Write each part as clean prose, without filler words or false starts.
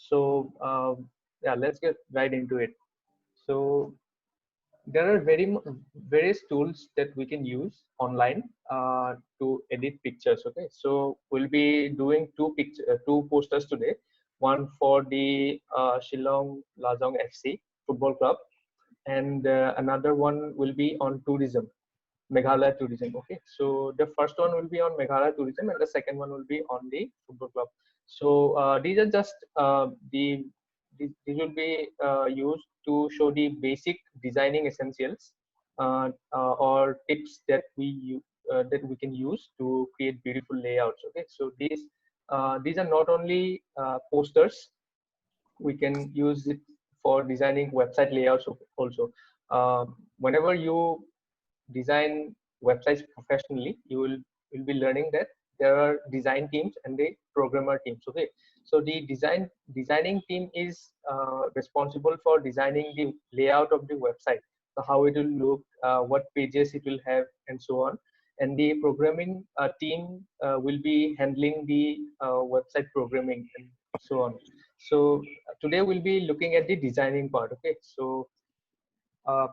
So yeah, let's get right into it. So there are various tools that we can use online to edit pictures. Okay, so we'll be doing two posters today. One for the Shillong Lazong FC football club, and another one will be on tourism, Meghalaya tourism. Okay, so the first one will be on Meghalaya tourism, and the second one will be on the football club. So these are just these will be used to show the basic designing essentials or tips that that we can use to create beautiful layouts. Okay, so these are not only posters. We can use it for designing website layouts also. Whenever you design websites professionally, you will be learning that there are design teams and the programmer teams. Okay, so the designing team is responsible for designing the layout of the website, so how it will look, what pages it will have, and so on. And the programming team will be handling the website programming and so on. So today we'll be looking at the designing part. Okay, so uh,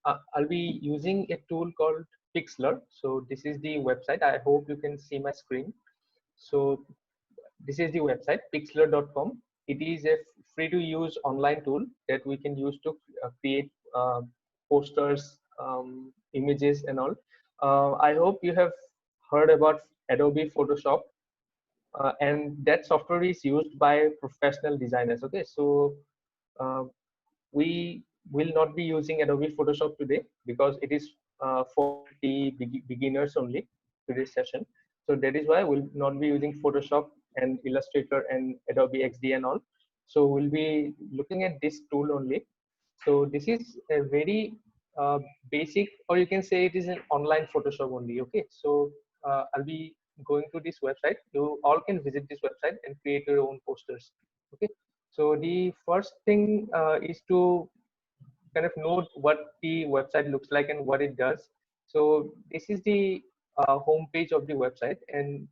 I'll be using a tool called Pixlr. So this is the website. I hope you can see my screen. So this is the website, pixlr.com. It is a free to use online tool that we can use to create posters, images, and all. I hope you have heard about Adobe Photoshop, and that software is used by professional designers. Okay, so uh, we will not be using Adobe Photoshop today because it is for the beginners only, today's session. So that is why we'll not be using Photoshop and Illustrator and Adobe XD and all. So we'll be looking at this tool only. So this is a very uh, basic, or you can say it is an online Photoshop only. Okay, so I'll be going to this website. You all can visit this website and create your own posters. Okay, so the first thing is to kind of know what the website looks like and what it does. So this is the home page of the website, and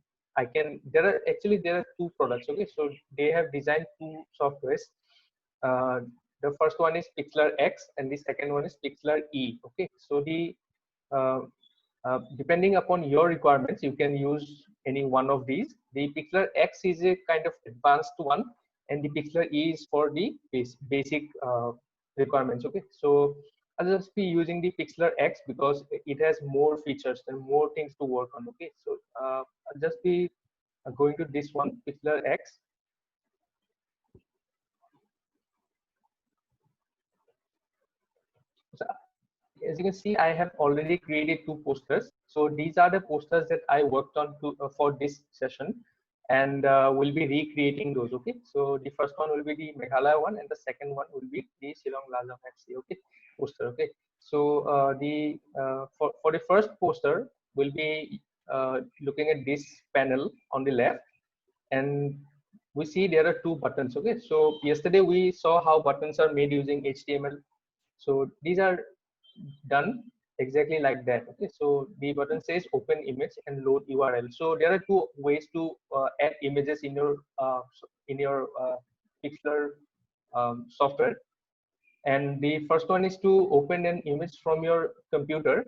there are two products. Okay, so they have designed two softwares. Uh, the first one is Pixlr X, and the second one is Pixlr E. Okay, so the uh, depending upon your requirements, you can use any one of these. The Pixlr X is a kind of advanced one, and the Pixlr E is for the basic requirements. Okay, so I'll just be using the Pixlr X because it has more features and more things to work on. Okay, so I'll just be going to this one, Pixlr X. So as you can see, I have already created two posters. So these are the posters that I worked on for this session, and we'll be recreating those. Okay, so the first one will be the Meghalaya one, and the second one will be the Shillong Lazong FC. Okay, poster. Okay, so for the first poster, we'll be looking at this panel on the left, and we see there are two buttons. Okay, so yesterday we saw how buttons are made using HTML. So these are done exactly like that. Okay, so the button says open image and load URL. So there are two ways to add images in your Pixlr software. And the first one is to open an image from your computer,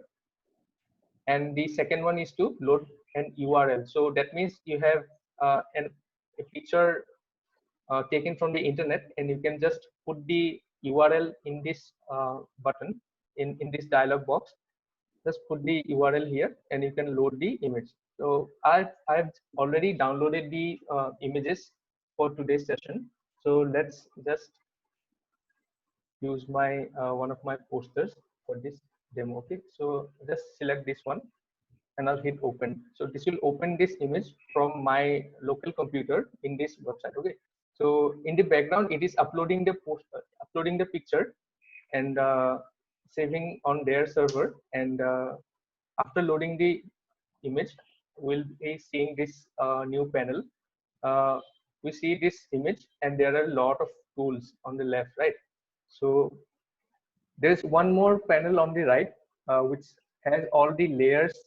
and the second one is to load an URL. So that means you have a picture taken from the internet, and you can just put the URL in this button in this dialog box. Just put the URL here, and you can load the image. So I've already downloaded the images for today's session. So let's just use my one of my posters for this demo. Okay, so just select this one, and I'll hit open. So this will open this image from my local computer in this website. Okay, so in the background it is uploading the uploading the picture, and saving on their server. And after loading the image, we'll be seeing this new panel. uh, we see this image, and there are a lot of tools on the left, right? So there's one more panel on the right, which has all the layers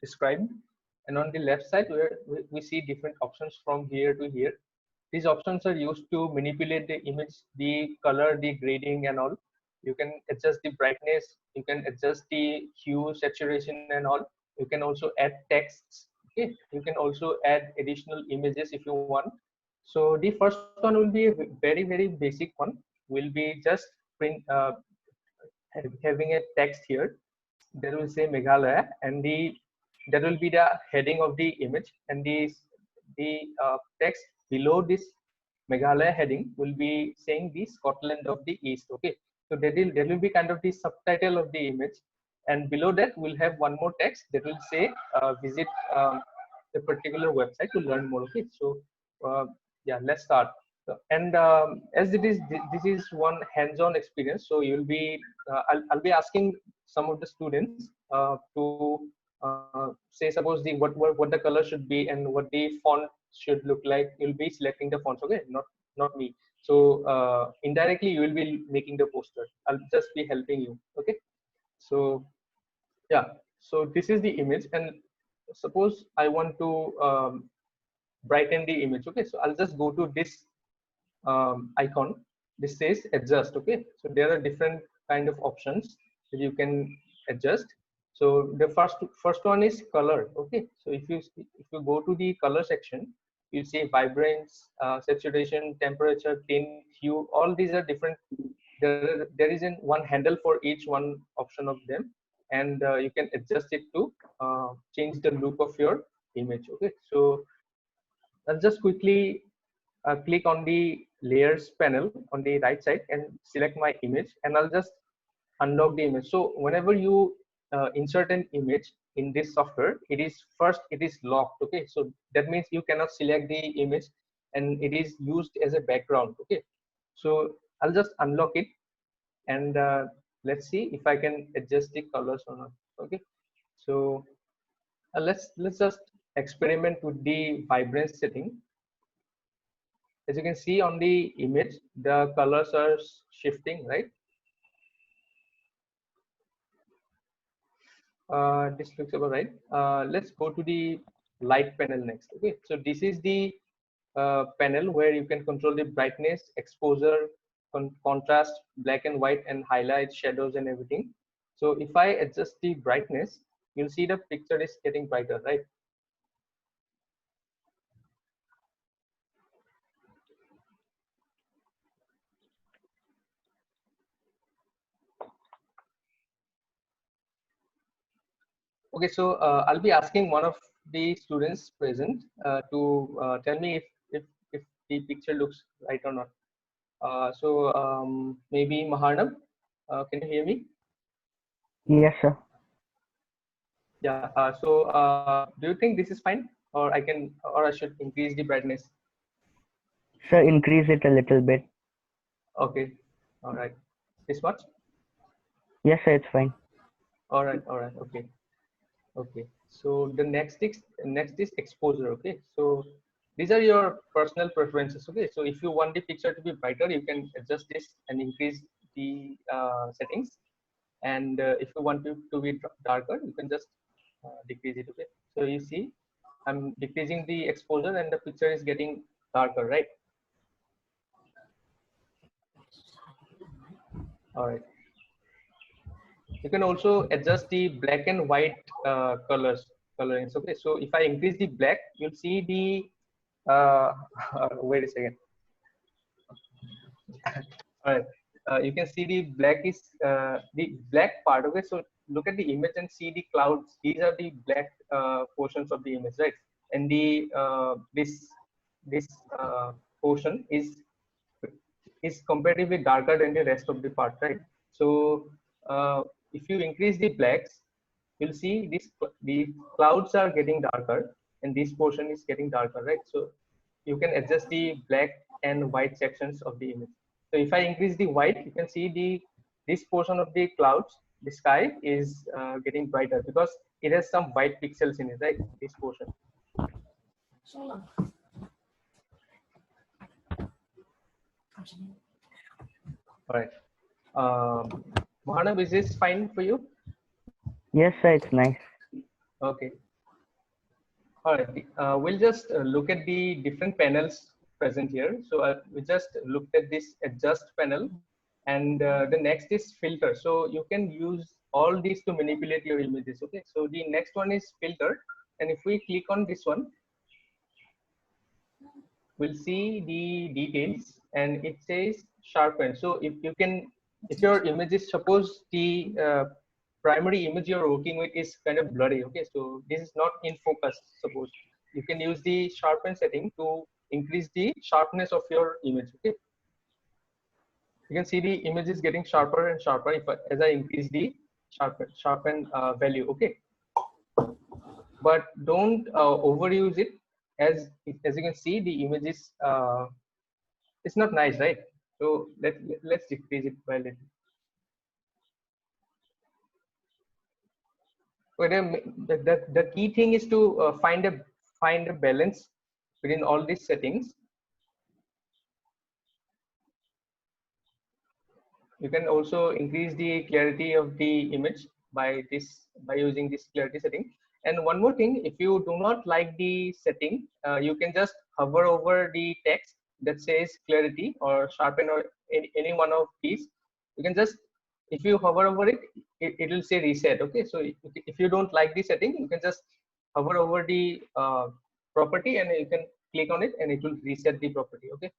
described. And on the left side, where we see different options from here to here. These options are used to manipulate the image, the color, the grading and all. You can adjust the brightness, you can adjust the hue, saturation and all. You can also add texts. Okay, you can also add additional images if you want. So the first one will be a very basic one. Will be just print having a text here. There will say Meghalaya, and that will be the heading of the image, and the text below this Meghalaya heading will be saying the Scotland of the East. Okay, so there will be kind of the subtitle of the image, and below that we'll have one more text that will say visit a particular website to learn more. Okay, so yeah, let's start. And as this is one hands-on experience, so you'll be I'll be asking some of the students to say suppose what the color should be and what the font should look like. You'll be selecting the fonts, okay, not me. So indirectly you will be making the poster. I'll just be helping you. Okay, so yeah, so this is the image, and suppose I want to brighten the image. Okay, so I'll just go to this icon. This says adjust. Okay, so there are different kind of options that you can adjust. So the first one is color. Okay, so if you go to the color section, you see vibrance, saturation, temperature, tint, hue. All these are different. There is one handle for each one option of them, and you can adjust it to change the look of your image. Okay, so I'll just quickly click on the layers panel on the right side and select my image, and I'll just unlock the image. So whenever you insert an image in this software, it is locked. Okay, so that means you cannot select the image and it is used as a background. Okay, so I'll just unlock it, and let's see if I can adjust the colors or not. Okay, so let's just experiment with the vibrance setting. As you can see on the image, the colors are shifting, right? This looks about right. Let's go to the light panel next. Okay, so this is the panel where you can control the brightness, exposure, contrast, black and white, and highlights, shadows, and everything. So if I adjust the brightness, you'll see the picture is getting brighter, right? Okay, so I'll be asking one of the students present to tell me if the picture looks right or not. So maybe Maharnam, can you hear me? Yes, sir. Yeah. Do you think this is fine, or or I should increase the brightness? Sir, increase it a little bit. Okay. All right. This much? Yes, sir, it's fine. All right. All right. Okay. Okay. So the next is exposure. Okay. So these are your personal preferences. Okay. So if you want the picture to be brighter, you can adjust this and increase the settings. And if you want it to be darker, you can just decrease it. Okay. So you see, I'm decreasing the exposure, and the picture is getting darker, right? All right. You can also adjust the black and white colorings. Okay, so if I increase the black, you'll see the wait a second. All right, you can see the black part. Okay, so look at the image and see the clouds. These are the black portions of the image, right? And the this portion is comparatively darker than the rest of the part, right? So if you increase the blacks, you'll see the clouds are getting darker and this portion is getting darker, right? So you can adjust the black and white sections of the image. So if I increase the white, you can see this portion of the clouds, the sky is getting brighter because it has some white pixels in it, right? This portion. All right. Mahanav, is this fine for you? Yes, sir, it's nice. Okay. All right. We'll just look at the different panels present here. So we just looked at this adjust panel, and the next is filter. So you can use all these to manipulate your images. Okay, so the next one is filter, and if we click on this one, we'll see the details, and it says sharpen. So if you can, if your image is, suppose the primary image you're working with is kind of blurry, okay, so this is not in focus, suppose you can use the sharpen setting to increase the sharpness of your image. Okay, you can see the image is getting sharper and sharper if as I increase the sharpen value. Okay, but don't overuse it, as you can see the image is it's not nice, right? So let's decrease it by a little. But the key thing is to find a balance within all these settings. You can also increase the clarity of the image by using this clarity setting. And one more thing, if you do not like the setting, you can just hover over the text that says clarity or sharpen or any one of these. You can just, if you hover over it, it will say reset. Okay, so if you don't like the setting, you can just hover over the property and you can click on it and it will reset the property. Okay,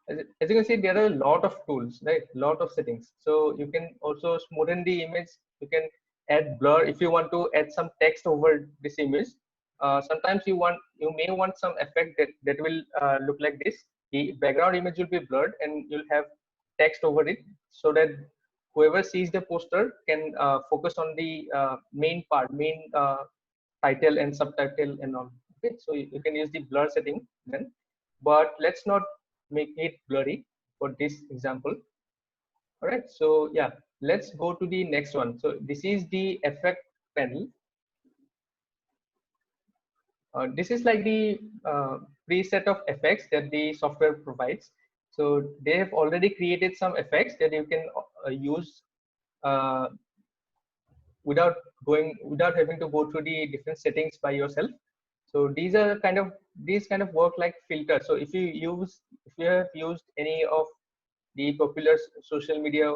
as you can see, there are a lot of tools, right? Lot of settings. So you can also smoothen the image. You can add blur if you want to add some text over this image. Sometimes you may want some effect that will look like this. The background image will be blurred and you'll have text over it, so that whoever sees the poster can focus on the main part, main title and subtitle and all. Okay, so you can use the blur setting then, but let's not make it blurry for this example. All right, so yeah, let's go to the next one. So this is the effect panel. This is like the preset of effects that the software provides. So they have already created some effects that you can use uh, without having to go through the different settings by yourself. So these kind of work like filters. So if you have used any of the popular social media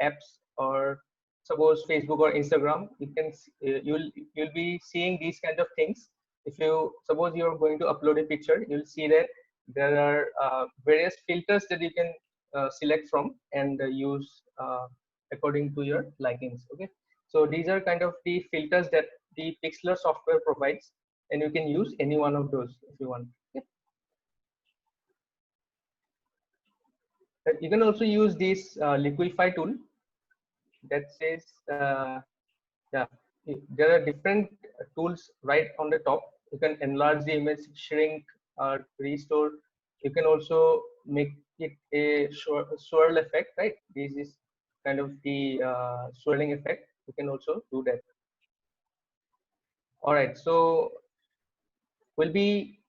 apps, or suppose Facebook or Instagram, you'll be seeing these kind of things. If you suppose you're going to upload a picture, you'll see that there are various filters that you can select from and use according to your likings. Okay, so these are kind of the filters that the Pixlr software provides, and you can use any one of those if you want. Okay. You can also use this liquify tool that says yeah, there are different tools right on the top. You can enlarge the image, shrink, restore. You can also make it a swirl effect, right? This is kind of the swirling effect. You can also do that. All right, so we'll be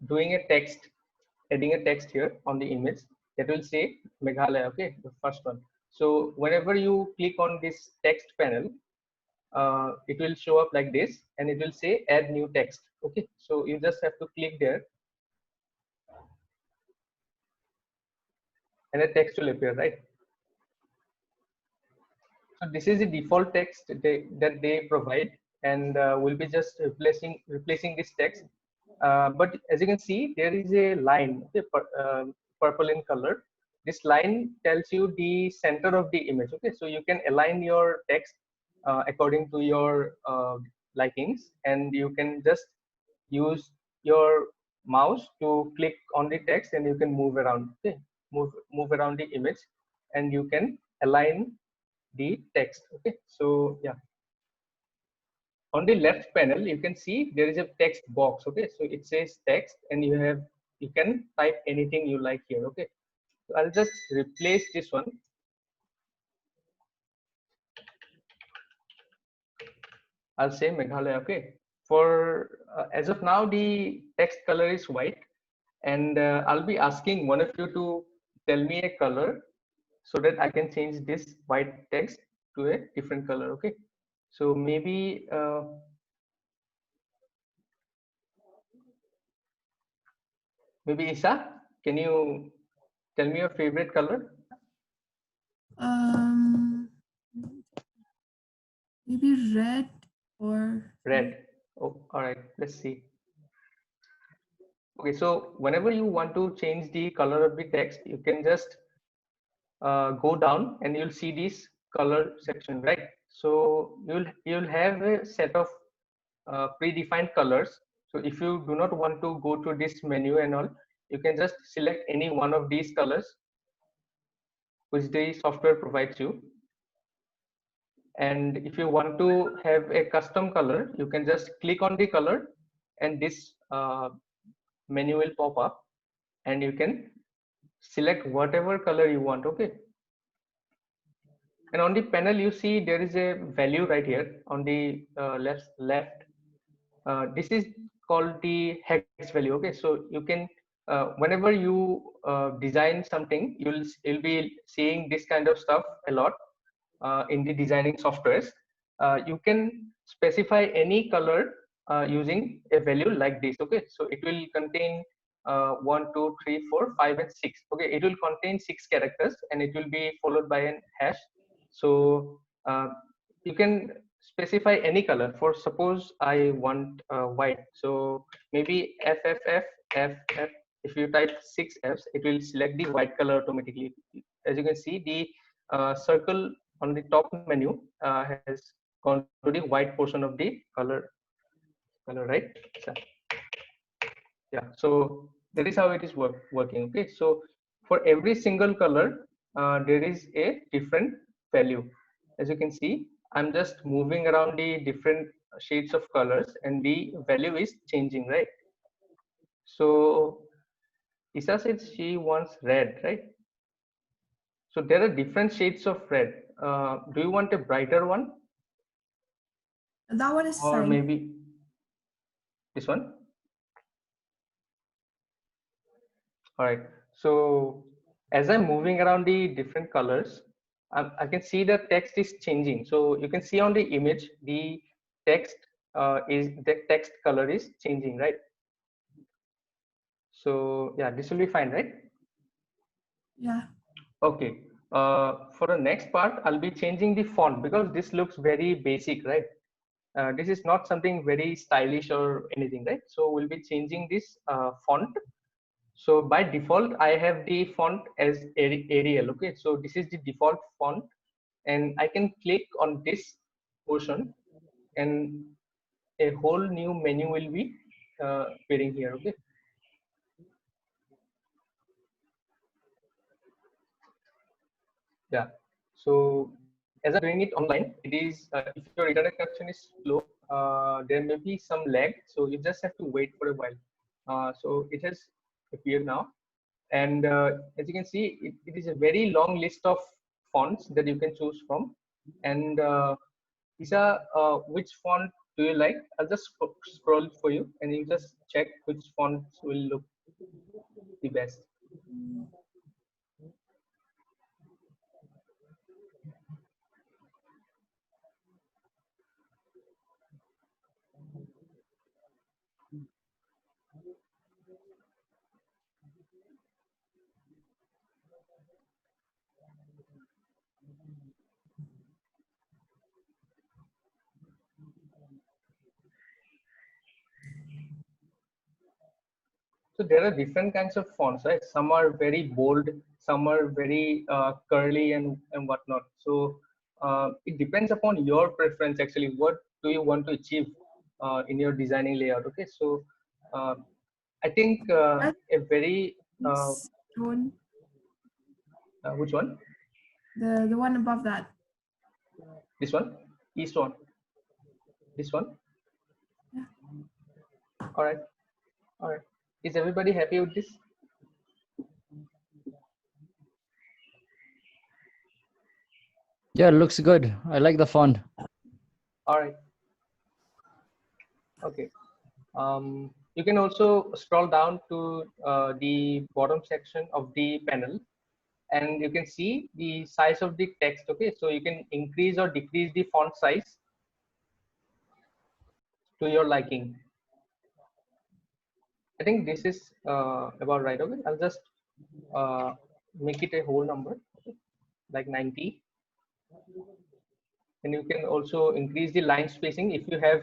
doing a text, adding a text here on the image that will say Meghalaya. Okay, the first one. So whenever you click on this text panel, it will show up like this, and it will say add new text. Okay, so you just have to click there and a text will appear, right? So this is the default text that they provide, and we'll be just replacing this text. But as you can see, there is a line, okay, purple in color. This line tells you the center of the image. Okay, so you can align your text according to your likings, and you can just use your mouse to click on the text, and you can move around. Okay, move around the image, and you can align the text. Okay, so yeah, on the left panel you can see there is a text box. Okay, so it says text, and you can type anything you like here. Okay, so I'll just replace this one. I'll say Meghalaya. Okay, for as of now the text color is white, and I'll be asking one of you to tell me a color so that I can change this white text to a different color. Okay, so maybe Maybe Isa, can you tell me your favorite color? Um, maybe red or Red. Oh, all right. Let's see. Okay, so whenever you want to change the color of the text, you can just go down and you'll see this color section, right? So you'll have a set of predefined colors. So if you do not want to go to this menu and all, you can just select any one of these colors which the software provides you. And if you want to have a custom color, you can just click on the color and this menu will pop up and you can select whatever color you want. Okay, and on the panel you see there is a value right here on the left. This is called the hex value. Okay, so you can whenever you design something, you'll be seeing this kind of stuff a lot in the designing softwares. You can specify any color using a value like this. Okay, so it will contain 1 2 3 4 5 and 6. Okay, it will contain 6 characters and it will be followed by an hash. So you can specify any color. For suppose I want white, so maybe FFF. If you type 6 Fs, it will select the white color automatically. As you can see, the circle on the top menu has gone to the white portion of the color, right? So, yeah, so that is how it is working. Okay, so for every single color there is a different value. As you can see, I'm just moving around the different shades of colors and the value is changing, right? So Isa said she wants red, right? So there are different shades of red. Do you want a brighter one that one is or fine. maybe this one? All right. So as I'm moving around the different colors, I can see the text is changing. So you can see on the image, the text the text color is changing, right? So yeah, this will be fine, right? Yeah. Okay. For the next part, I'll be changing the font because this looks very basic, right? This is not something very stylish or anything, right? So we'll be changing this font. So by default, I have the font as Arial. Okay, so this is the default font, and I can click on this portion, and a whole new menu will be appearing here. Okay, yeah. So as I'm doing it online, it is if your internet connection is slow, there may be some lag. So you just have to wait for a while. So it has appeared now. And as you can see, it is a very long list of fonts that you can choose from. And Isa, which font do you like? I'll just scroll for you and you just check which fonts will look the best. So there are different kinds of fonts, right? Some are very bold, some are very curly and whatnot. So it depends upon your preference actually. What do you want to achieve in your designing layout? Okay, so uh, I think That a very is tone. which one? The one above that. This one? East one? This one? Yeah. All right, all right. Is everybody happy with this? Yeah, it looks good. I like the font. All right. Okay. You can also scroll down to the bottom section of the panel and you can see the size of the text. Okay, so you can increase or decrease the font size to your liking. I think this is about right. Okay, I'll just make it a whole number, okay? Like 90. And you can also increase the line spacing. If you have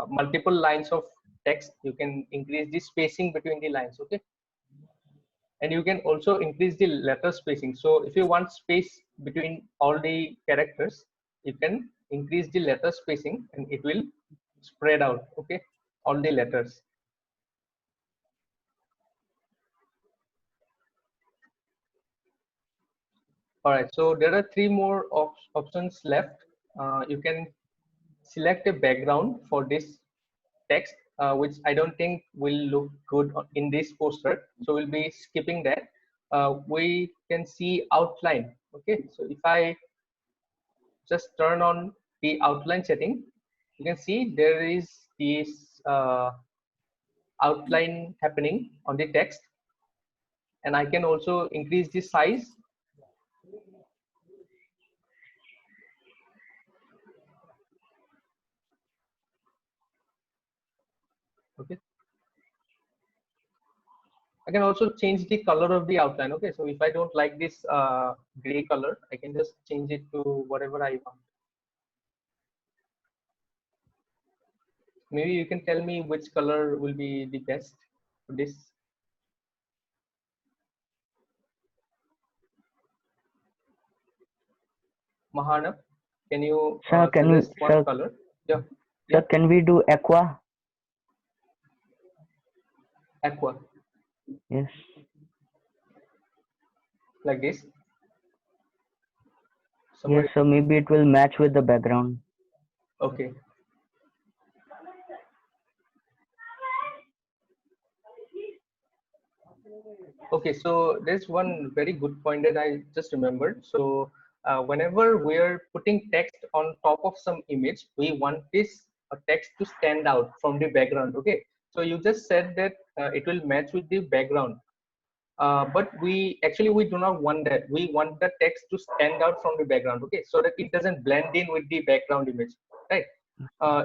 multiple lines of text, you can increase the spacing between the lines, okay? And you can also increase the letter spacing. So if you want space between all the characters, you can increase the letter spacing and it will spread out, okay, all the letters. All right, so there are three more options left. You can select a background for this text, which I don't think will look good in this poster. So we'll be skipping that. We can see outline. Okay, so if I just turn on the outline setting, you can see there is this outline happening on the text. And I can also increase the size. Okay. I can also change the color of the outline. Okay, so if I don't like this gray color, I can just change it to whatever I want. Maybe you can tell me which color will be the best for this. Mahana, can you Sir, suggest one color? Yeah. Sir, can we do aqua? Aqua. Yes. Like this. Yes, so maybe it will match with the background. Okay. Okay, so there's one very good point that I just remembered. So whenever we're putting text on top of some image, we want this text to stand out from the background. Okay, so you just said that it will match with the background. But we do not want that. We want the text to stand out from the background, okay, so that it doesn't blend in with the background image, right?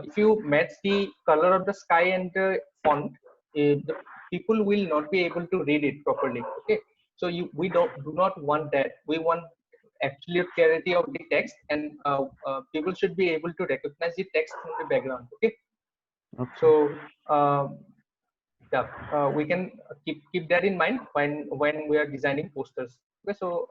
If you match the color of the sky and the font, the people will not be able to read it properly, okay? So we do not want that. We want absolute clarity of the text, and people should be able to recognize the text from the background, okay? So yeah, we can keep that in mind when we are designing posters. Okay, so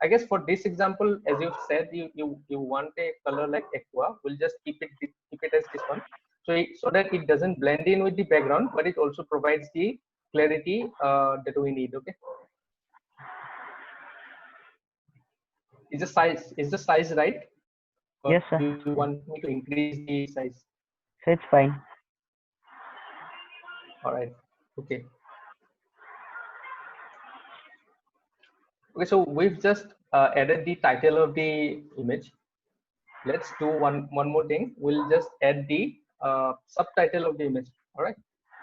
I guess for this example, as you've said, you want a color like aqua. We'll just keep it as this one, so that it doesn't blend in with the background, but it also provides the clarity that we need. Okay, is the size right? Or Yes, sir. do you want me to increase the size? So it's fine. All right. Okay. Okay, so we've just added the title of the image. Let's do one more thing. We'll just add the subtitle of the image. All right.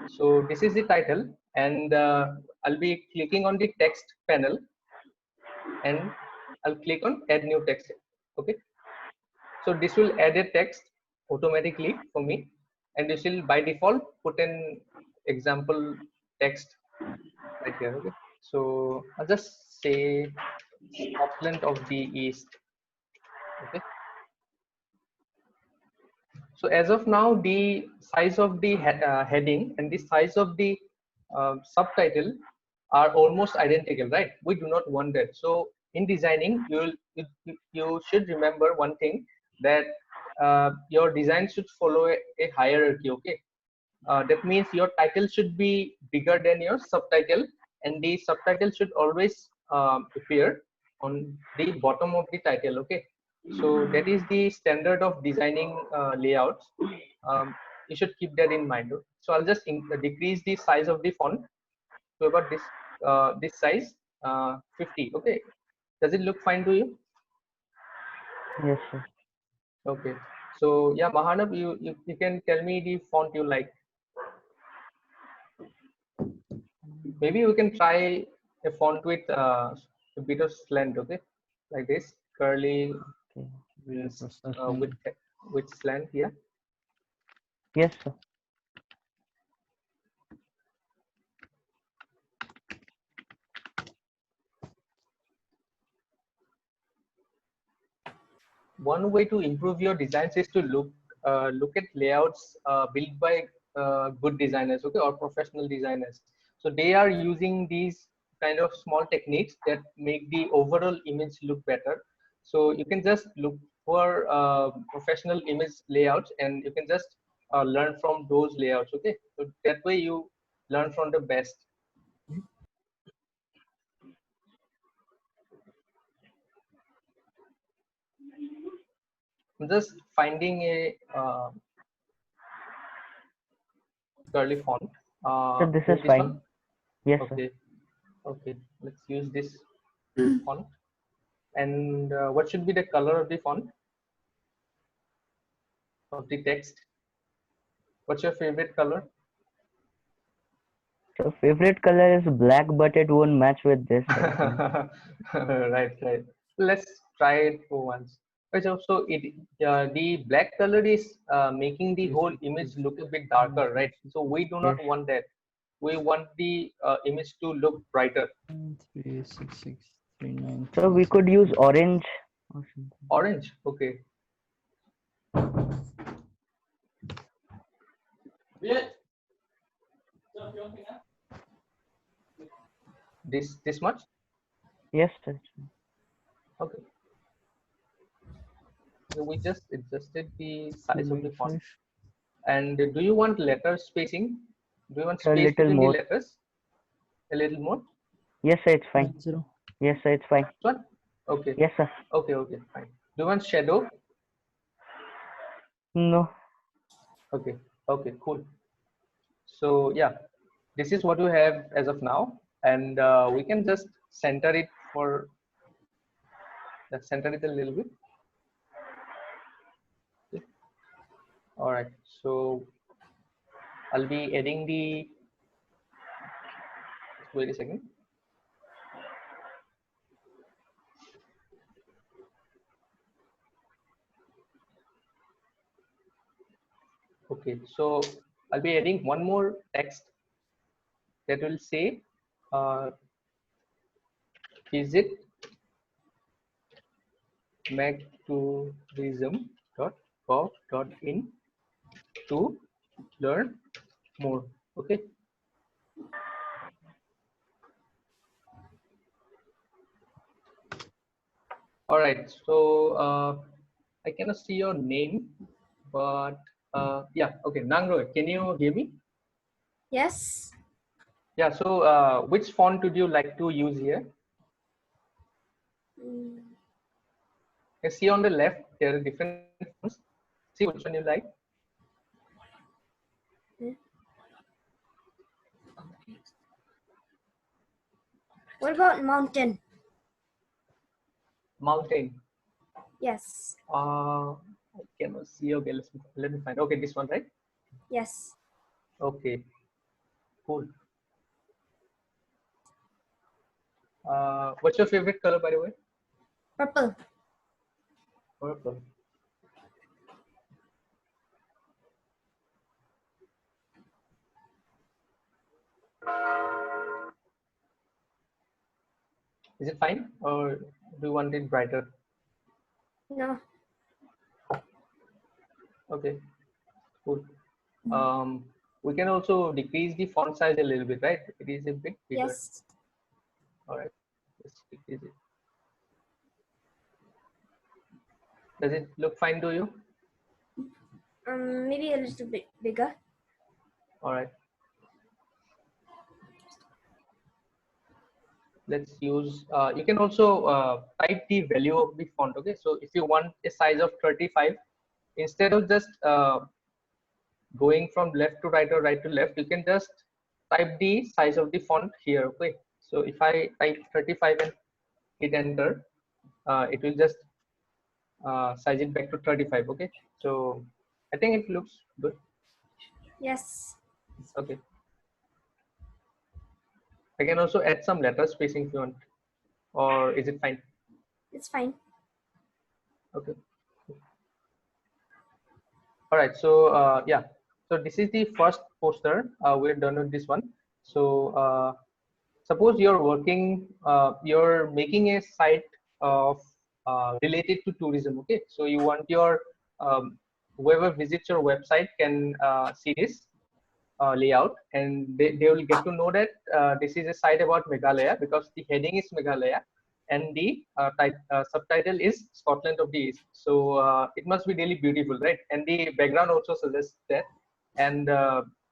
So this is the title, and I'll be clicking on the text panel, and I'll click on add new text. Okay. So this will add a text automatically for me, and this will by default put an example text right here. Okay. So I'll just say Scotland of the East. Okay. So as of now, the size of the heading and the size of the subtitle are almost identical, right? We do not want that. So in designing, you should remember one thing, that your design should follow a hierarchy. Okay, that means your title should be bigger than your subtitle, and the subtitle should always appear on the bottom of the title. Okay, so that is the standard of designing layouts. You should keep that in mind. So I'll just decrease the size of the font to about this size, 50. Okay, does it look fine to you? Yes, sir. Okay, so yeah, Mahanav, you can tell me the font you like. Maybe we can try a font with a bit of slant, okay, like this, curly, Okay. with slant here. Yes, sir. one way to improve your designs is to look at layouts built by good designers, okay, or professional designers. So they are using these kind of small techniques that make the overall image look better. So you can just look for professional image layouts, and you can just learn from those layouts, okay. So that way you learn from the best. I'm just finding a curly font. So this Use is this fine. one. Yes, sir. Okay. Okay. Let's use this font. And what should be the color of the font? Of the text? What's your favorite color? So favorite color is black, but it won't match with this, I think. Right, right. Let's try it for once. Okay, so the black color is making the whole image look a bit darker, right? So we do not Yes. want that. We want the image to look brighter. 36639. So we could use orange or something. Orange, okay. This much? Yes, sir. Okay. So we just adjusted the size of the font. 295. And do you want letter spacing? Do you want A space little between more. the letters? A little more? Yes, sir, it's fine. 90. Yes, sir, it's fine. This one? Okay. Yes, sir. Okay, okay, fine. Do you want shadow? No. Okay, okay, cool. So yeah, this is what you have as of now, and we can just center it for, let's center it a little bit. Okay. All right, so I'll be adding the, wait a second. Okay, so I'll be adding one more text that will say, visit magtourism.gov.in to learn more. Okay. All right. So I cannot see your name, but yeah. Okay, Nangro, can you hear me? Yes. Yeah. So which font would you like to use here? Mm, You see on the left there are different fonts. See which one you like. What about mountain? Mountain. Yes. I cannot see. Okay, let me find. Okay, this one, right? Yes. Okay. Cool. What's your favorite color, by the way? Purple. Purple. Is it fine, or do you want it brighter? No. Okay, cool. We can also decrease the font size a little bit, right? It is a bit bigger. Yes. All right, let's decrease it. Does it look fine to you? Maybe a little bit bigger. All right. Let's use, you can also type the value of the font, okay? So if you want a size of 35, instead of just going from left to right or right to left, you can just type the size of the font here, okay? So if I type 35 and hit enter, it will just size it back to 35, okay? So I think it looks good. Yes. Okay. I can also add some letter spacing if you want, or is it fine? It's fine. Okay. All right. So yeah. So this is the first poster. We're done with this one. So suppose you're working, you're making a site of related to tourism. Okay, so you want your whoever visits your website can see this layout, and they will get to know that this is a site about Meghalaya because the heading is Meghalaya and the subtitle is Scotland of the East. So it must be really beautiful, right? And the background also suggests that. And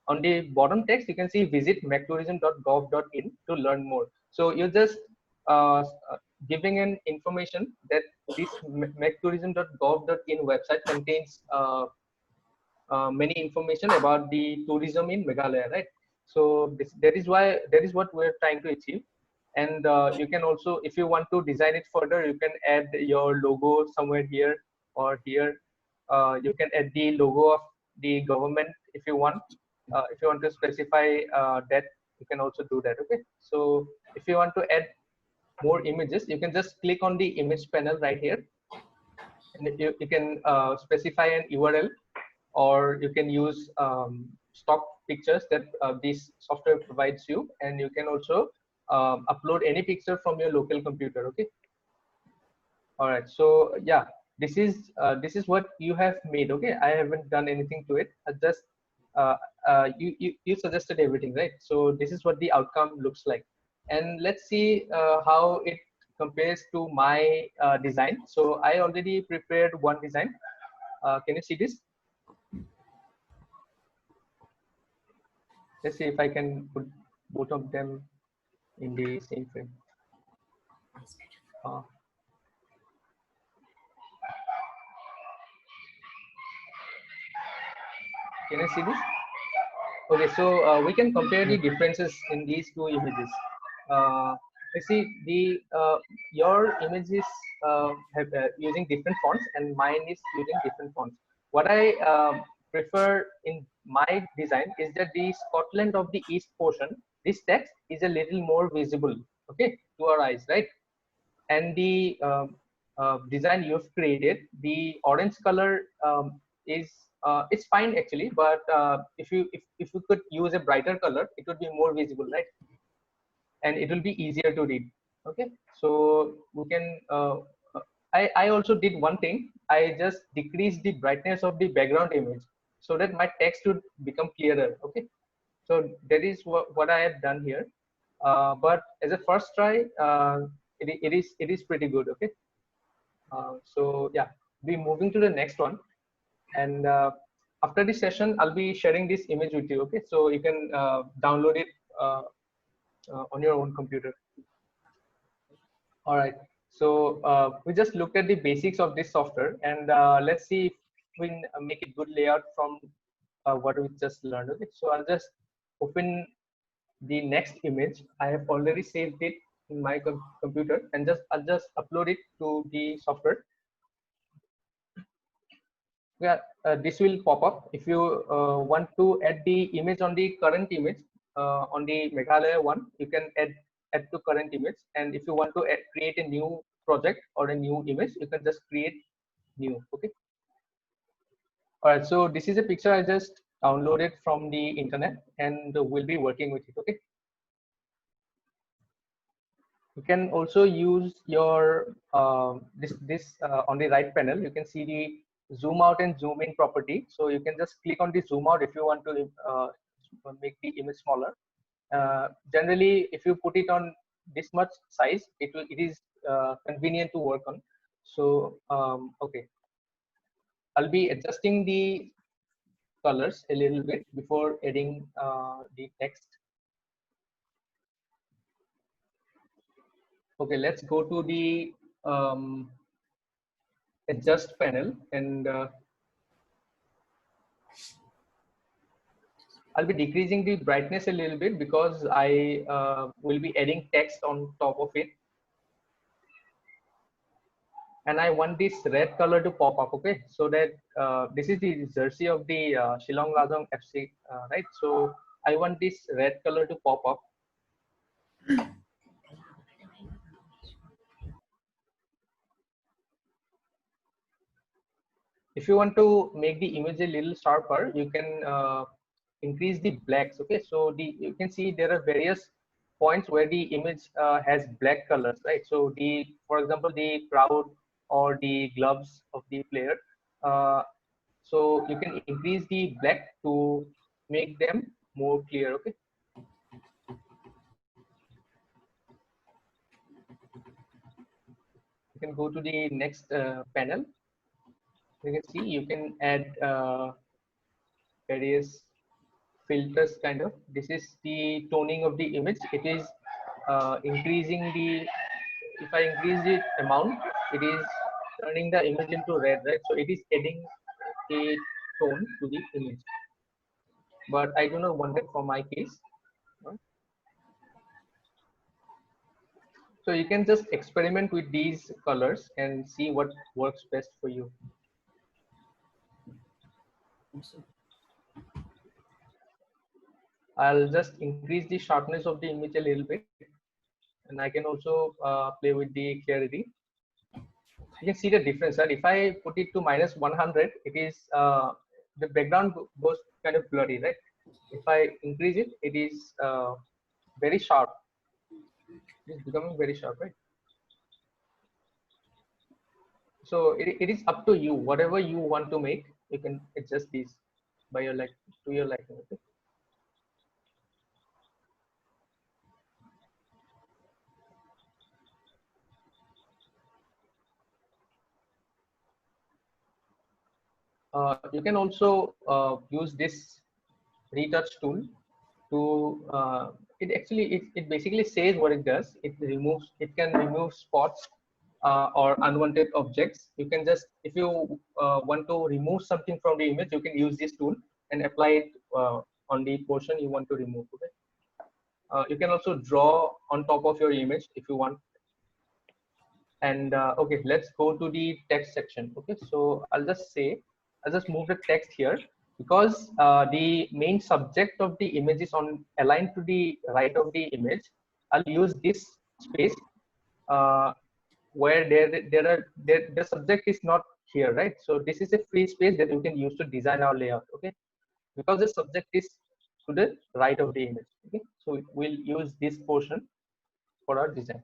on the bottom text, you can see visit megtourism.gov.in to learn more. So you're just uh, uh, giving an information that this megtourism.gov.in website contains many information about the tourism in Meghalaya, right? So that is what we're trying to achieve. And you can also, if you want to design it further, you can add your logo somewhere here or here. You can add the logo of the government if you want. If you want to specify that, you can also do that. Okay. So if you want to add more images, you can just click on the image panel right here, and you can specify an URL, or you can use stock pictures that this software provides you, and you can also upload any picture from your local computer. Okay. All right. So yeah, this is what you have made. Okay, I haven't done anything to it. I just you suggested everything, right? So this is what the outcome looks like, and let's see how it compares to my design. So I already prepared one design. Can you see this? Let's see if I can put both of them in the same frame. Uh, can I see this? Okay, so we can compare the differences in these two images. You see, your image is using different fonts, and mine is using different fonts. What I prefer in my design is that the Scotland of the East portion, this text is a little more visible, okay, to our eyes, right? And the design you've created, the orange color is it's fine actually, but if you could use a brighter color, it would be more visible, right? And it will be easier to read. Okay, so we can I also did one thing. I just decreased the brightness of the background image so that my text would become clearer. Okay, so that is what I have done here. But as a first try, it is pretty good. Okay, so yeah, be moving to the next one, and after this session, I'll be sharing this image with you. Okay, so you can download it on your own computer. All right. So we just looked at the basics of this software, and let's see if we can make a good layout from what we just learned. Okay. So I'll just open the next image. I have already saved it in my computer, and I'll just upload it to the software. Yeah, this will pop up. If you want to add the image on the current image on the Meghalaya one, you can add to current image. And if you want to create a new project or a new image, you can just create new. Okay. All right. So this is a picture I just downloaded from the internet, and we'll be working with it. Okay. You can also use your this on the right panel. You can see the zoom out and zoom in property. So you can just click on the zoom out if you want to make the image smaller. Generally, if you put it on this much size, it is convenient to work on. So okay, I'll be adjusting the colors a little bit before adding the text. Okay, let's go to the adjust panel, and I'll be decreasing the brightness a little bit because I will be adding text on top of it, and I want this red color to pop up. Okay, so that this is the jersey of the Shillong FC, right? So I want this red color to pop up. If you want to make the image a little sharper, you can increase the blacks. Okay, so you can see there are various points where the image has black colors, right? So for example, the crowd or the gloves of the player. So you can increase the black to make them more clear. Okay. You can go to the next panel. You can see you can add various filters kind of. This is the toning of the image. It is increasing the, if I increase the amount, it is turning the image into red, right? So it is adding a tone to the image, but I do not want it for my case. So you can just experiment with these colors and see what works best for you. I'll just increase the sharpness of the image a little bit, and I can also play with the clarity. You can see the difference, right? If I put it to minus 100, it is the background goes kind of blurry, right? If I increase it, it is very sharp. It's becoming very sharp, right? So it is up to you. Whatever you want to make, you can adjust these by your to your liking. Okay? You can also use this retouch tool to it basically says what it does. It can remove spots or unwanted objects. You can just, if you want to remove something from the image, you can use this tool and apply it on the portion you want to remove. Okay. You can also draw on top of your image if you want. And okay, let's go to the text section. Okay, so I'll just move the text here, because the main subject of the image is aligned to the right of the image. I'll use this space uh, where the subject is not here, right? So this is a free space that you can use to design our layout. Okay, because the subject is to the right of the image. Okay, so we'll use this portion for our design.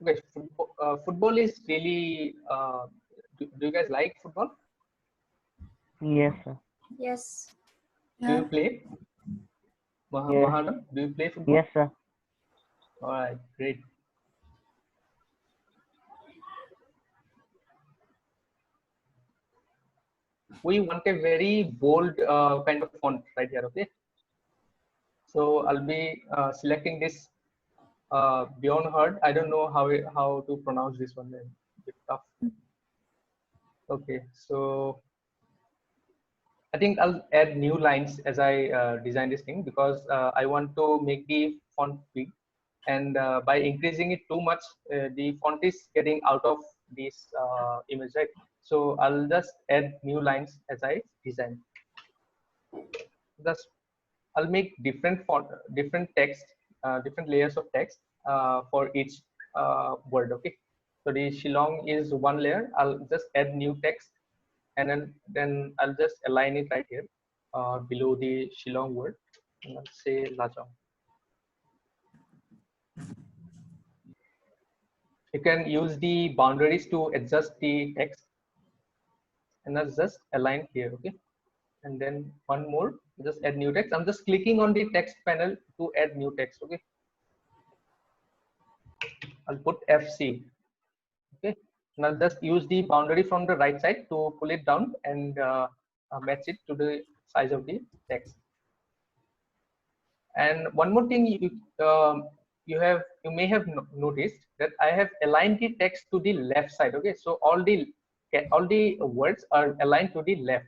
Okay, football is really. Do you guys like football? Yes, sir. Yes. Do Yeah. you play? Yes. Mahanam, do you play football? Yes, sir. All right, great. We want a very bold kind of font right here. Okay, so I'll be selecting this beyond herd. I don't know how to pronounce this one. A bit tough. Okay, so I think I'll add new lines as I design this thing, because I want to make the font big, and by increasing it too much, the font is getting out of this image, right? So I'll just add new lines as I design. Thus, I'll make different text, different layers of text for each word. Okay. So the Shillong is one layer. I'll just add new text, and then I'll just align it right here below the Shillong word. And I'll say Lajong. You can use the boundaries to adjust the text, and I'll just align here. Okay. And then one more, just add new text. I'm just clicking on the text panel to add new text. Okay. I'll put FC. Okay. And I'll just use the boundary from the right side to pull it down and match it to the size of the text. And one more thing, you may have noticed that I have aligned the text to the left side. Okay, so all the words are aligned to the left.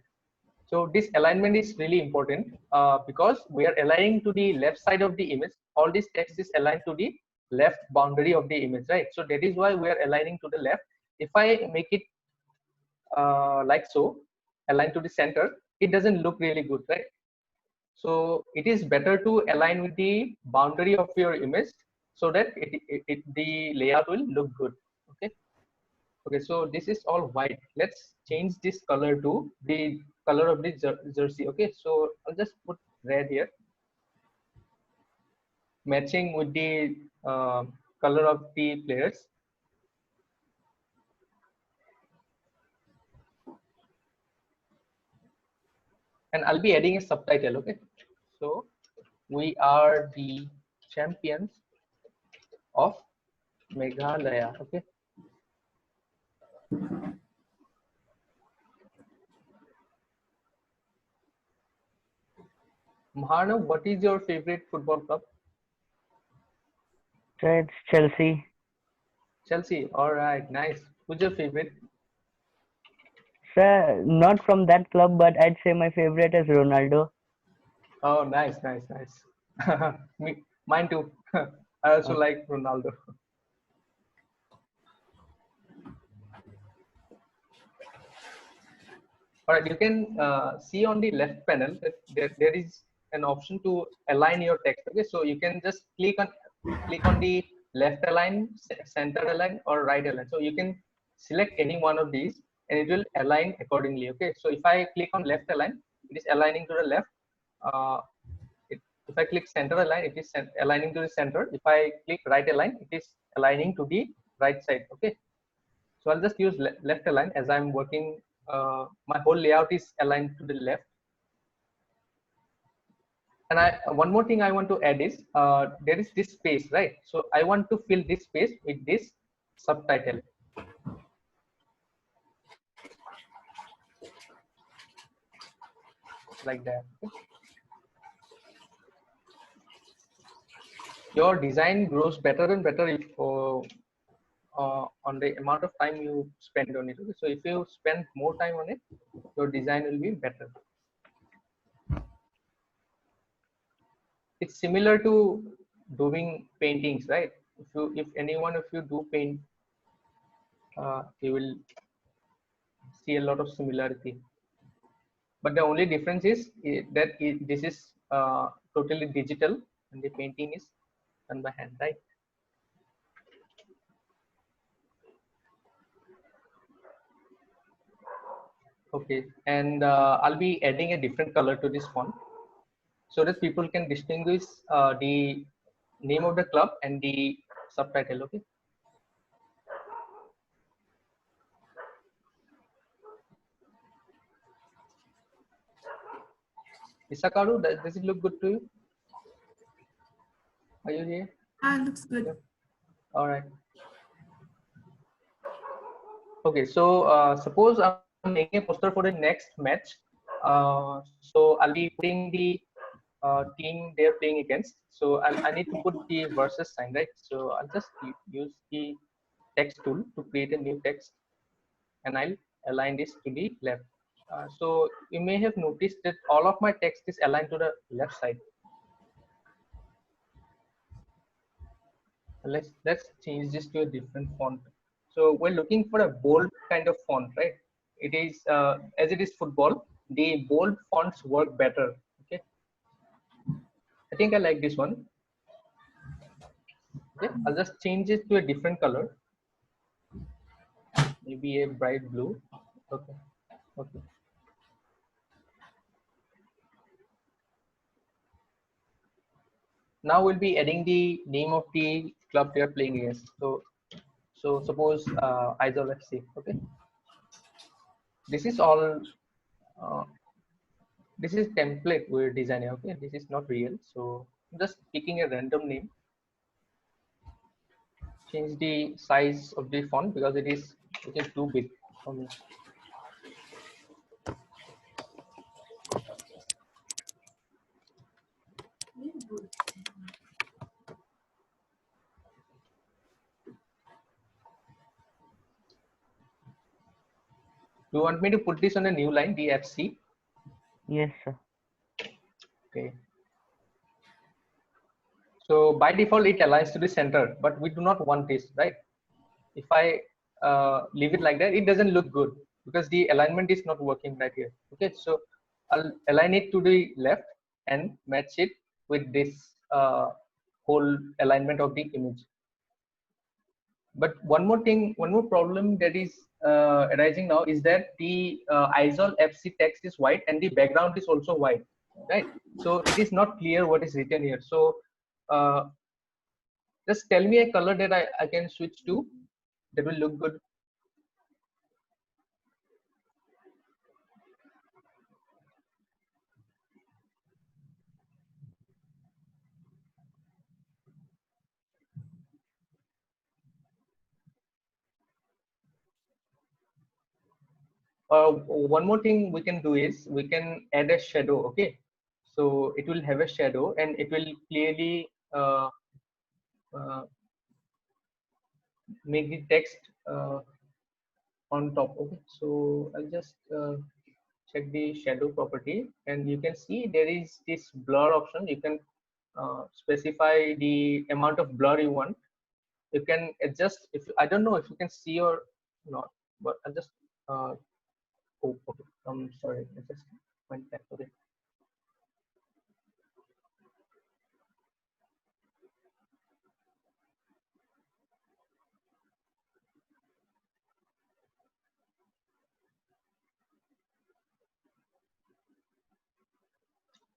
So this alignment is really important because we are aligning to the left side of the image. All this text is aligned to the left boundary of the image, right? So that is why we are aligning to the left. If I make it like so, aligned to the center, it doesn't look really good, right? So it is better to align with the boundary of your image so that the layout will look good. Okay. Okay, so this is all white. Let's change this color to the color of the jersey. Okay, so I'll just put red here, matching with the color of the players. And I'll be adding a subtitle. Okay, so we are the champions of Meghalaya. Okay. Maharna, what is your favorite football club? So it's Chelsea. Chelsea. All right, nice. Who's your favorite? Sir, not from that club, but I'd say my favorite is Ronaldo. Oh, nice, nice, nice. Mine too. I also Okay. like Ronaldo. All right, you can see on the left panel that there is an option to align your text. Okay, so you can just click on the left align, center align, or right align. So you can select any one of these, and it will align accordingly. Okay, so if I click on left align, it is aligning to the left. Uh, if I click center align, it is aligning to the center. If I click right align, it is aligning to the right side. Okay. So I'll just use left align as I'm working. My whole layout is aligned to the left. And one more thing I want to add is there is this space, right? So I want to fill this space with this subtitle. Like that. Okay. Your design grows better and better if on the amount of time you spend on it. Okay? So if you spend more time on it, your design will be better. It's similar to doing paintings, right? If anyone of you do paint, you will see a lot of similarity. But the only difference is that this is totally digital and the painting is done by hand, right? Okay, and I'll be adding a different color to this font so that people can distinguish the name of the club and the subtitle. Okay. Isakaru, does it look good to you? Are you here? Ah, looks good. Yeah. All right. Okay, so suppose I'm making a poster for the next match. So I'll be putting the team they're playing against. So I need to put the versus sign, right? So I'll just use the text tool to create a new text, and I'll align this to the left. So you may have noticed that all of my text is aligned to the left side. Let's change this to a different font. So we're looking for a bold kind of font, right? It is as it is football, the bold fonts work better. Okay, I think I like this one. Okay, I'll just change it to a different color, maybe a bright blue. Okay, okay. Now we'll be adding the name of the club we are playing against. So suppose Idol FC. Okay, this is all. Uh, this is template we're designing. Okay, this is not real. So I'm just picking a random name. Change the size of the font because it is too big for me. Do you want me to put this on a new line, DFC? Yes, sir. Okay. So by default, it aligns to the center, but we do not want this, right? If I leave it like that, it doesn't look good because the alignment is not working right here. Okay, so I'll align it to the left and match it with this whole alignment of the image. But one more thing, one more problem that is arising now is that the isol FC text is white and the background is also white, right? So it is not clear what is written here. So just tell me a color that I can switch to that will look good. One more thing we can do is we can add a shadow. Okay, so it will have a shadow and it will clearly uh, make the text on top. Okay, so I'll just check the shadow property and you can see there is this blur option. You can specify the amount of blur you want. You can adjust, if I don't know if you can see or not, but I'll just oh, okay, I'm sorry, I just went back. Okay,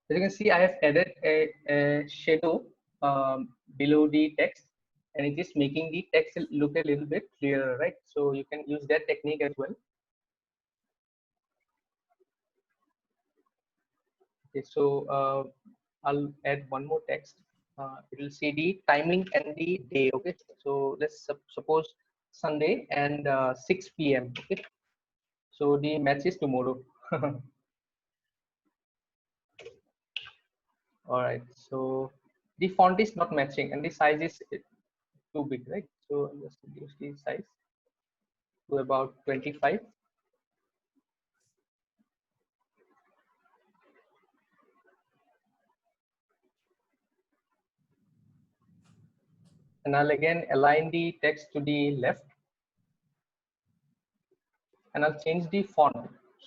as you can see, I have added a shadow below the text, and it is making the text look a little bit clearer, right? So you can use that technique as well. Okay, so I'll add one more text. It will say the timing and the day. Okay, so let's suppose Sunday and 6 p.m. Okay, so the match is tomorrow. All right, so the font is not matching and the size is too big, right? So I'll just reduce the size to about 25. And I'll again align the text to the left. And I'll change the font.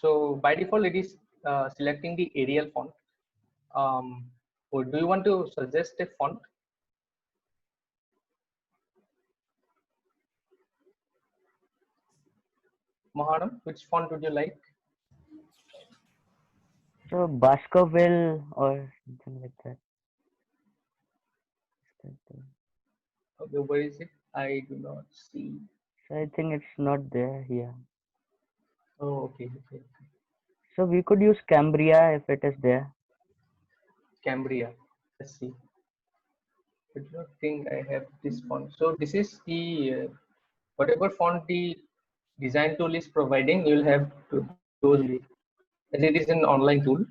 So by default, it is selecting the Arial font. Or do you want to suggest a font? Mahanam, which font would you like? So Baskerville or something like that. Okay, where is it? I do not see. So I think it's not there here. Oh, okay, okay. So we could use Cambria if it is there. Cambria. Let's see. I do not think I have this font. So this is the whatever font the design tool is providing, you'll have those only, as it is an online tool.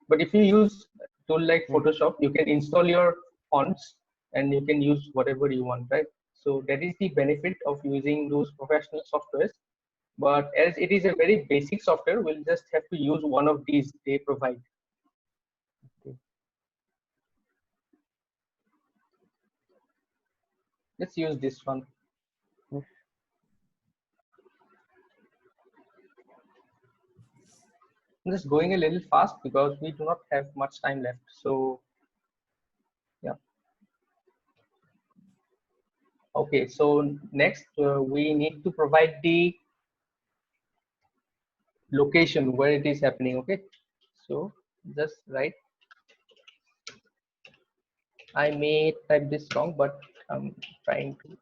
But if you use a tool like Photoshop, you can install your fonts and you can use whatever you want, right? So that is the benefit of using those professional softwares. But as it is a very basic software, we'll just have to use one of these they provide. Okay. Let's use this one. Yes. I'm just going a little fast because we do not have much time left. So yeah. Okay, so next we need to provide the location where it is happening. Okay, so just write. I may type this wrong, but I'm trying to.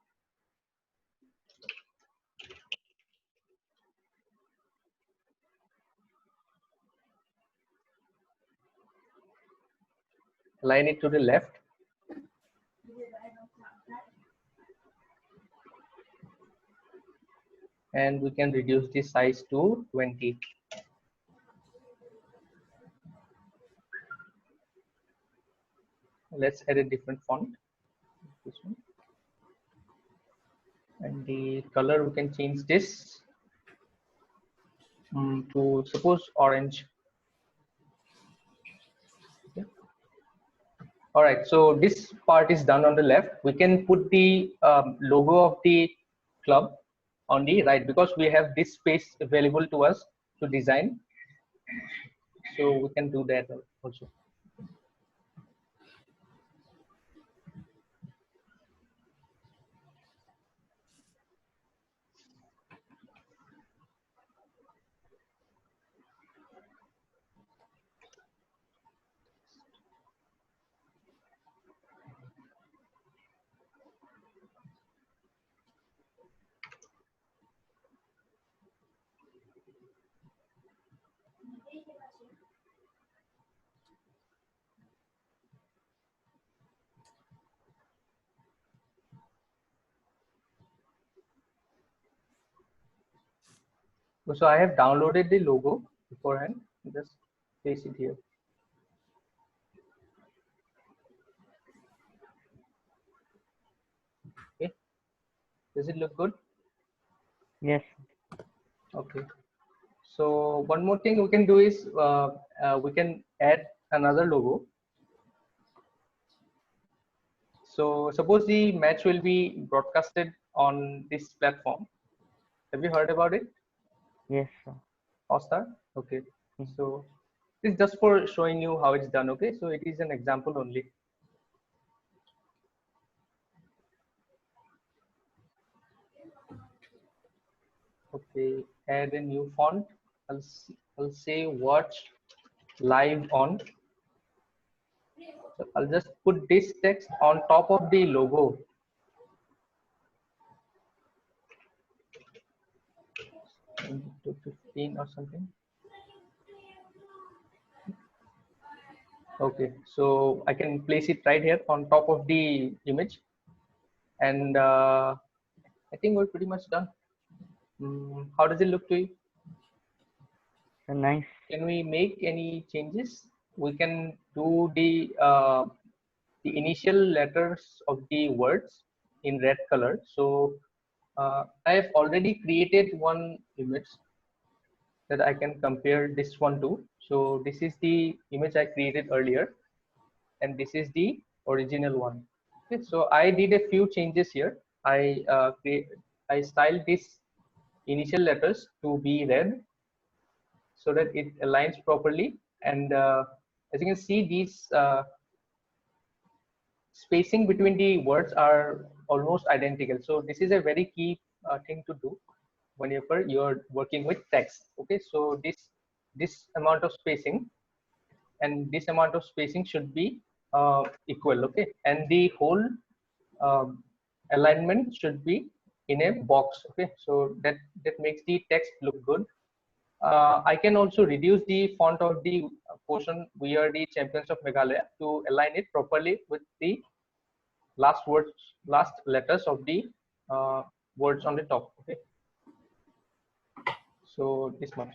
Align it to the left. And we can reduce the size to 20. Let's add a different font. This one. And the color, we can change this to suppose orange. Okay. All right, so this part is done on the left. We can put the logo of the club on the right because we have this space available to us to design. So we can do that also. So I have downloaded the logo beforehand. Just paste it here. Okay. Does it look good? Yes. Okay. So one more thing we can do is we can add another logo. So suppose the match will be broadcasted on this platform. Have you heard about it? Yes, sir. Hotstar? Okay. Mhm. So this is just for showing you how it's done. Okay. So it is an example only. Okay. Add a new font. I'll say watch live on. So I'll just put this text on top of the logo. To 15 or something. Okay, so I can place it right here on top of the image, and I think we're pretty much done. How does it look to you? So nice. Can we make any changes? We can do the initial letters of the words in red color. So I have already created one image that I can compare this one to. So this is the image I created earlier, and this is the original one. Okay, so I did a few changes here. I styled this initial letters to be red so that it aligns properly, and as you can see, these spacing between the words are almost identical. So this is a very key thing to do whenever you're working with text. Okay, so this amount of spacing and this amount of spacing should be equal. Okay, and the whole um, alignment should be in a box. Okay, so that makes the text look good. I can also reduce the font of the portion "We are the champions of Meghalaya" to align it properly with the last letters of the words on the top. Okay, so this much.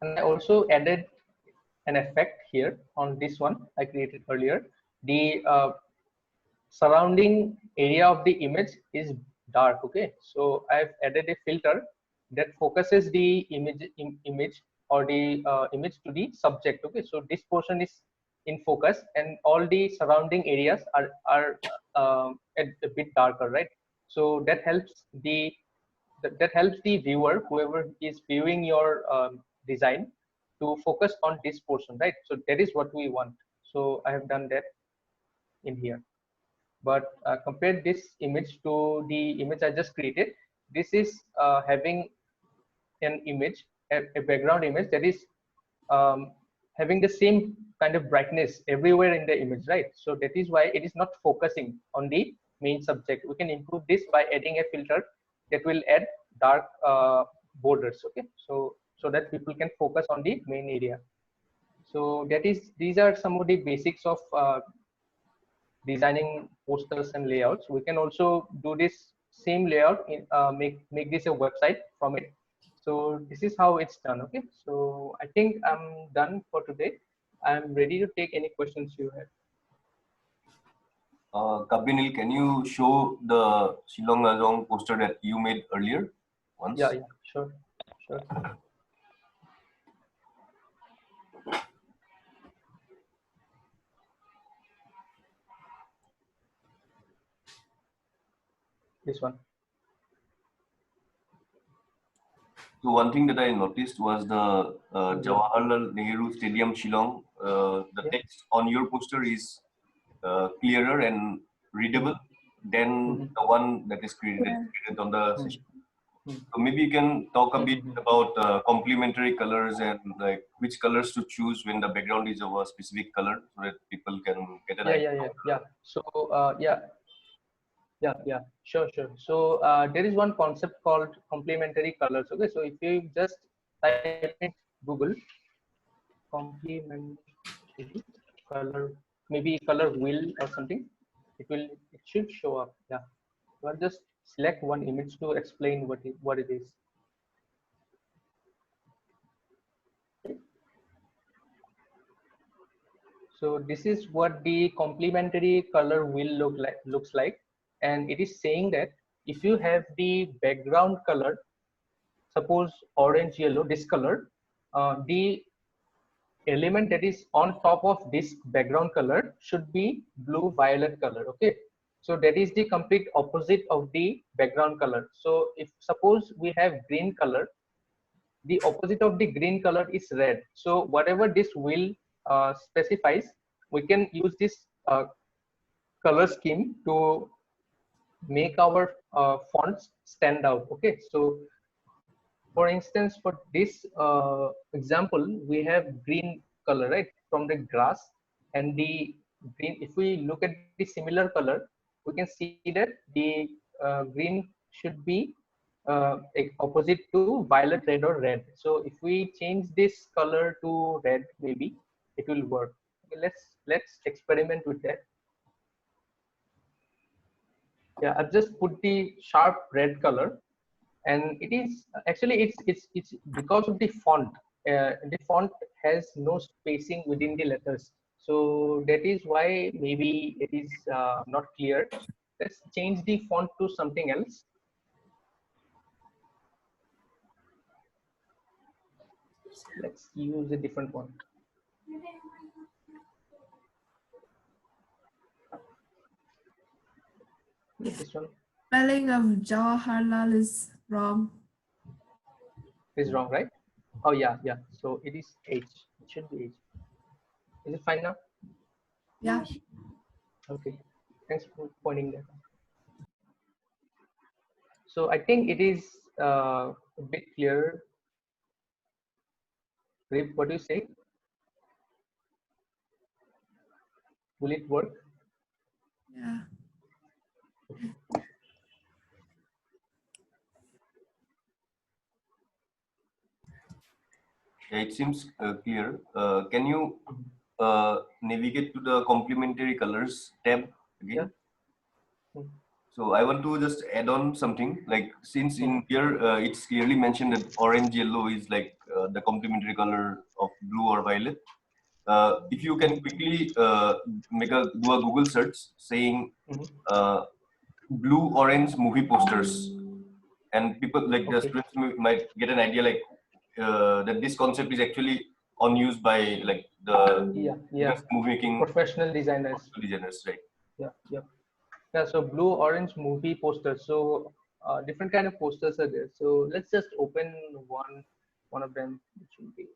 And I also added an effect here on this one I created earlier. The surrounding area of the image is dark. Okay, so I've added a filter that focuses the image or the image to the subject. Okay, so this portion is in focus and all the surrounding areas are a bit darker, right? So that helps the viewer, whoever is viewing your design, to focus on this portion, right? So that is what we want. So I have done that in here. But compare this image to the image I just created. This is having an image, a background image that is um, having the same kind of brightness everywhere in the image, right? So that is why it is not focusing on the main subject. We can improve this by adding a filter that will add dark borders. Okay, so that people can focus on the main area. So these are some of the basics of designing posters and layouts. We can also do this same layout in make this a website from it. So this is how it's done. Okay, so I think I'm done for today. I'm ready to take any questions you have. Kabinil, can you show the Shillong Azong poster that you made earlier once? Yeah, sure. This one. So one thing that I noticed was the Jawaharlal Nehru Stadium Shillong. The text on your poster is clearer and readable than the one that is created on the session. So maybe you can talk a bit about complementary colors and like which colors to choose when the background is of a specific color, so that people can get an idea. Yeah. So sure. So there is one concept called complementary colors. Okay, so if you just type in Google complementary color, maybe color wheel or something, it should show up. Yeah, so I'll just select one image to explain what it is. So this is what the complementary color will looks like, and it is saying that if you have the background color, suppose orange, yellow, this color, the element that is on top of this background color should be blue violet color. Okay, so that is the complete opposite of the background color. So if suppose we have green color, the opposite of the green color is red. So whatever this wheel specifies, we can use this color scheme to make our fonts stand out. Okay, so for instance, for this example, we have green color, right, from the grass, and the green, if we look at the similar color, we can see that the green should be opposite to violet, red, or red. So if we change this color to red, maybe it will work. Okay, let's experiment with that. Yeah, I've just put the sharp red color, and it is actually it's because of the font. The font has no spacing within the letters, so that is why maybe it is not clear. Let's change the font to something else. Let's use a different one. This one Spelling of Jawaharlal is wrong. is wrong, right? Oh yeah, yeah. So it is H. It should be H. Is it fine now? Yeah. Okay. Thanks for pointing that out. So I think it is a bit clearer. Rip, what do you say? Will it work? Yeah. Yeah, it seems clear. Can you navigate to the complementary colors tab again? Yeah. So I want to just add on something, like since in here it's clearly mentioned that orange yellow is like the complementary color of blue or violet. If you can quickly do a Google search saying blue orange movie posters, and people like the students might get an idea like that this concept is actually on use by like the movie making professional designers, right? Yeah, so blue orange movie posters. So different kind of posters are there. So let's just open one of them, which will be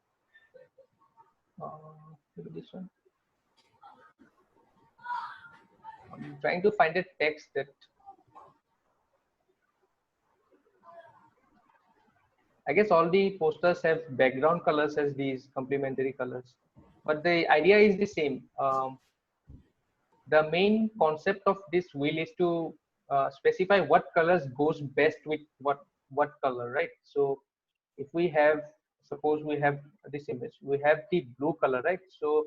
maybe this one. I'm trying to find a text that I guess all the posters have background colors as these complementary colors, but the idea is the same. The main concept of this wheel is to specify what colors goes best with what color, right? So if we have, suppose we have this image, we have the blue color, right? So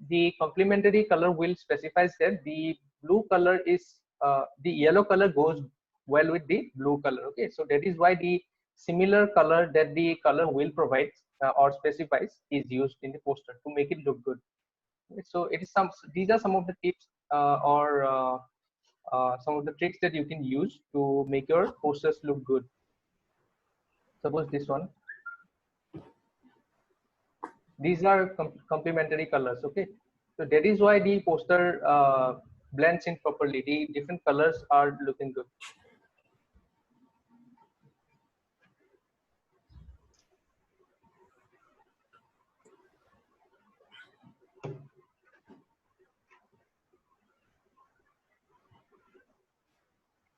the complementary color will specifies that the blue color is the yellow color goes well with the blue color. Okay, so that is why the similar color that the color wheel provides or specifies is used in the poster to make it look good. So it is these are some of the tips or some of the tricks that you can use to make your posters look good. Suppose this one. These are complementary colors. Okay, so that is why the poster blends in properly. The different colors are looking good.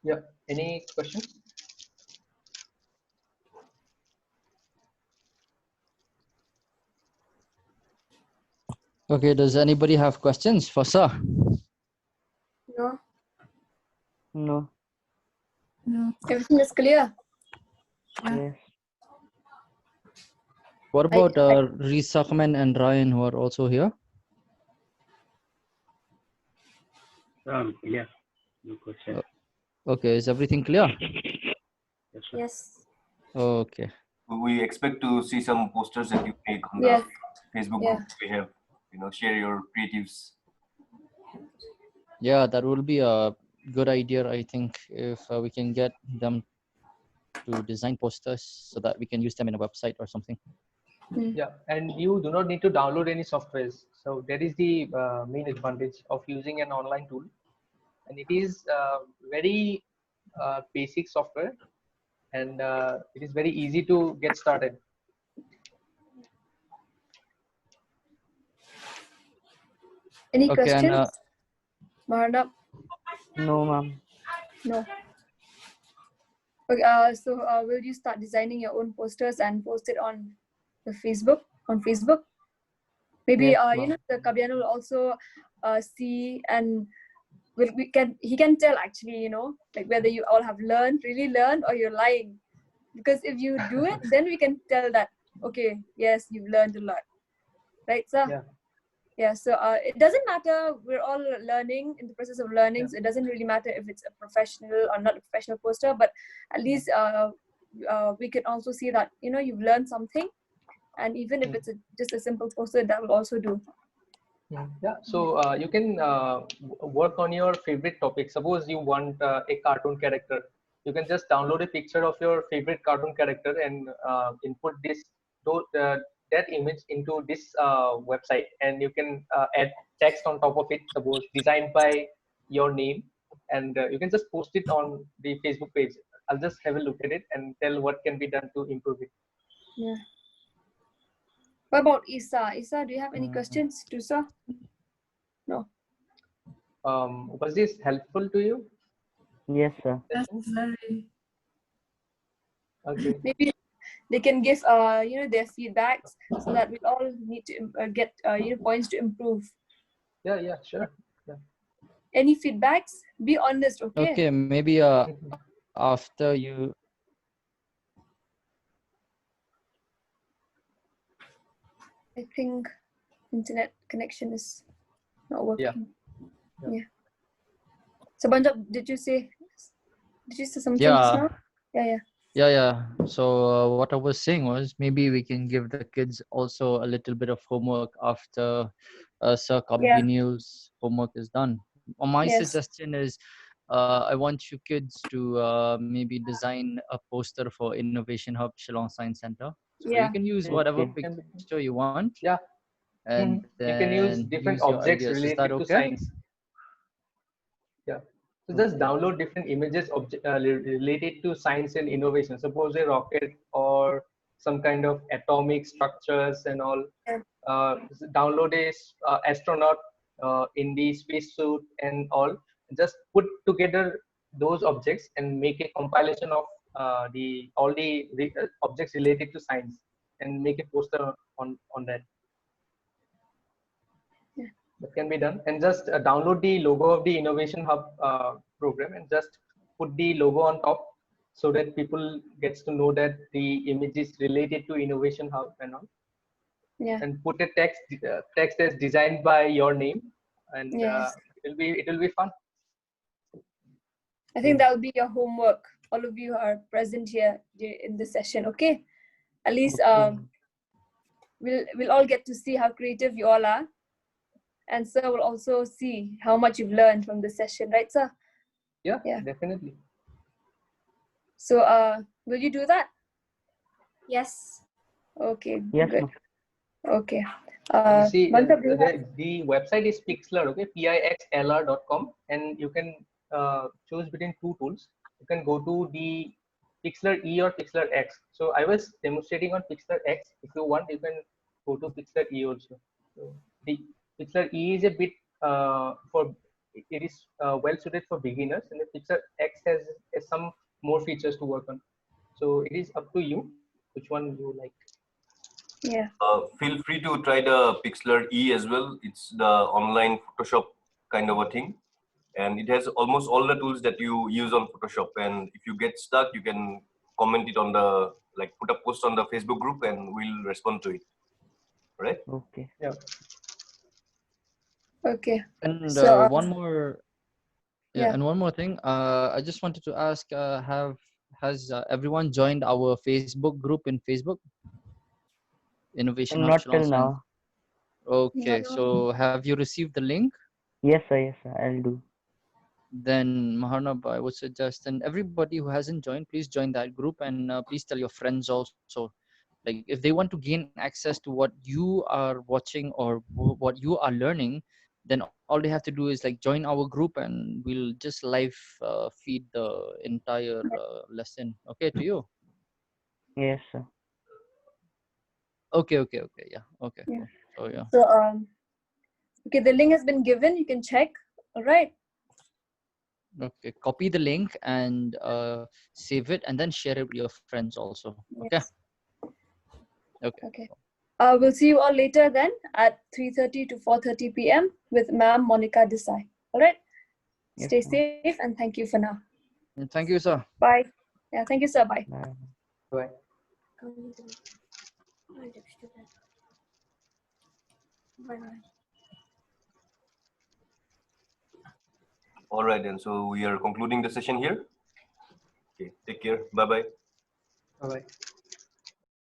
Yeah, any questions? Okay, does anybody have questions for sir? No. No. No. Everything is clear. Yeah. Yes. What about Risakman and Ryan who are also here? Yeah, no question. Okay, is everything clear? Yes. Okay. We expect to see some posters that you make on Yes. the Facebook Yeah. group we have. Share your creatives. Yeah, that will be a good idea, I think, if we can get them to design posters so that we can use them in a website or something. Yeah, and you do not need to download any softwares. So that is the main advantage of using an online tool, and it is very basic software, and it is very easy to get started. Any Okay, and questions? Maharnap? No, ma'am. No. Okay, so will you start designing your own posters and post it on the Facebook? Maybe Yes, you ma'am. know, the Kabiano will also see, and he can tell actually, you know, like whether you all have really learned, or you're lying. Because if you do it, then we can tell that, okay, yes, you've learned a lot, right, sir? Yeah. Yeah, so it doesn't matter, we're all learning, in the process of learning. Yeah. So it doesn't really matter if it's a professional or not a professional poster, but at least we can also see that, you know, you've learned something. And even if it's just a simple poster, that will also do. Yeah, so you can work on your favorite topic. Suppose you want a cartoon character, you can just download a picture of your favorite cartoon character and input that image into this website, and you can add text on top of it. Suppose designed by your name, and you can just post it on the Facebook page. I'll just have a look at it and tell what can be done to improve it. Yeah. What about Isa? Isa, do you have any questions to sir? No. Was this helpful to you? Yes, sir. That's very. Okay. Maybe they can give you know, their feedbacks, so that we all need to get you know, points to improve. Yeah, sure. Yeah. Any feedbacks? Be honest, okay? okay, maybe after you. I think internet connection is not working. Yeah. So Banjab, did you say something just now? Yeah. Yeah. So what I was saying was maybe we can give the kids also a little bit of homework after Sir Kabinil's homework is done. My Yes. suggestion is I want you kids to maybe design a poster for Innovation Hub Shillong Science Center. So you Yeah. can use whatever Okay. picture you want. Yeah. And You can use then different use your objects ideas. Is that related to okay? science. Yeah. So just download different images related to science and innovation. Suppose a rocket or some kind of atomic structures and all. Download a astronaut in the spacesuit and all. Just put together those objects and make a compilation of all the objects related to science and make a poster on that. That can be done, and just download the logo of the Innovation Hub program and just put the logo on top, so that people gets to know that the image is related to Innovation Hub and all. Yeah. And put a text as designed by your name, and Yes. it will be fun. I think that will be your homework. All of you are present here in this session, okay? At least we'll all get to see how creative you all are. And sir will also see how much you've learned from this session, right, sir? Yeah, Yeah. definitely. So will you do that? Yes. Okay, Yes, good. ma'am. Okay. You see, Mantap, do you have- the website is Pixlr, okay, pixlr.com, and you can choose between two tools. You can go to the Pixlr E or Pixlr X. So I was demonstrating on Pixlr X. If you want, you can go to Pixlr E also. So the Pixlr E is a bit it is well suited for beginners, and the Pixlr X has some more features to work on. So it is up to you which one you like. Yeah. Feel free to try the Pixlr E as well. It's the online Photoshop kind of a thing. And it has almost all the tools that you use on Photoshop. And if you get stuck, you can comment it on put a post on the Facebook group and we'll respond to it. Right? Okay. Yeah. Okay. And So, one more Yeah, Yeah. and one more thing. I just wanted to ask, has everyone joined our Facebook group in Facebook? Innovation Hub Not till Shillong Center. now. Okay, No. so have you received the link? Yes, sir, I'll do. Then Maharnab, I would suggest, and everybody who hasn't joined, please join that group, and please tell your friends also. Like if they want to gain access to what you are watching or what you are learning, then all they have to do is like join our group, and we'll just live feed the entire lesson. Okay, to you. Yes, sir. Okay, yeah, okay, Yeah. cool. So yeah, So okay, the link has been given. You can check. All right. okay, copy the link and save it, and then share it with your friends also. Okay, Yes. okay. Okay. We'll see you all later then at 3:30 to 4:30 p.m. with Ma'am Monica Desai. All right. Yes, Stay ma'am. safe and thank you for now. And thank you, sir. Bye. Yeah. Thank you, sir. Bye. Bye. Bye. Bye. All right, then. So we are concluding the session here. Okay. Take care. Bye bye. Bye.